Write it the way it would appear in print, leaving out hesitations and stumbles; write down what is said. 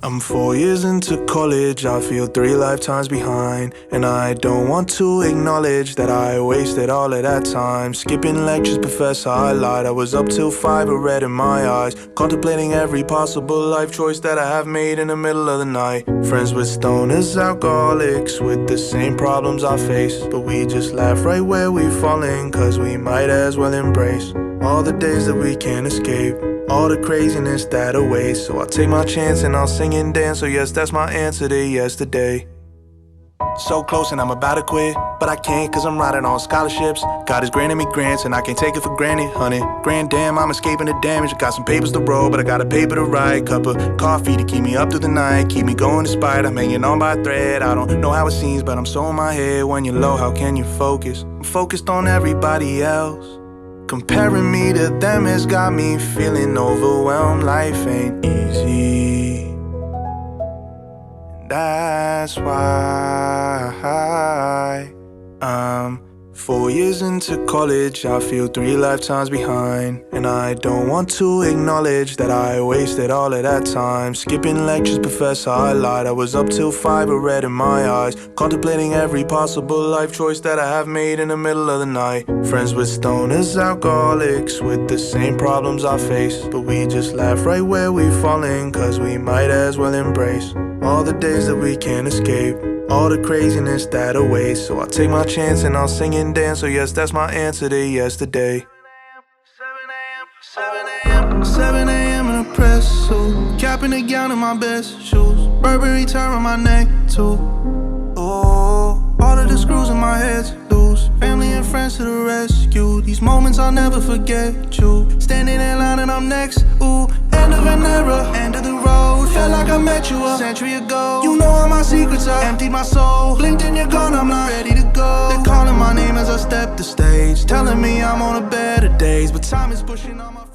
I'm 4 years into college, I feel 3 lifetimes behind. And I don't want to acknowledge that I wasted all of that time. Skipping lectures, professor, I lied. I was up till 5 with red in my eyes, contemplating every possible life choice that I have made in the middle of the night. Friends with stoners, alcoholics, with the same problems I face. But we just laugh right where we falling, cause we might as well embrace all the days that we can't escape, all the craziness that awaits. So I'll take my chance and I'll sing and dance. So yes, that's my answer to yesterday. So close and I'm about to quit, but I can't cause I'm riding on scholarships. God is granting me grants and I can't take it for granted. 100 grand, damn, I'm escaping the damage. I got some papers to roll, but I got a paper to write. Cup of coffee to keep me up through the night, keep me going despite I'm hanging on by a thread. I don't know how it seems, but I'm so in my head. When you're low, how can you focus? I'm focused on everybody else. Comparing me to them has got me feeling overwhelmed. Life ain't easy. That's why I'm 4 years into college, I feel 3 lifetimes behind. And I don't want to acknowledge that I wasted all of that time. Skipping lectures, professor, I lied. I was up till 5 with red in my eyes, contemplating every possible life choice that I have made in the middle of the night. Friends with stoners, alcoholics, with the same problems I face. But we just laugh right where we falling, cause we might as well embrace all the days that we can't escape, all the craziness that awaits. So I'll take my chance and I'll sing and dance. So yes, that's my answer to yesterday. 7 a.m. in a press suit, capping the gown in my best shoes, Burberry tie on my neck too. Oh, all of the screws in my head's loose, family and friends to the rescue. These moments I'll never forget you, standing in line and I'm next. Ooh, end of an era, end of the road. Felt like I met you a century ago. You know all my secrets, I emptied my soul. Blinked and you're gone, I'm not ready to go. They're calling my name as I step the stage, telling me I'm on a better days, but time is pushing on my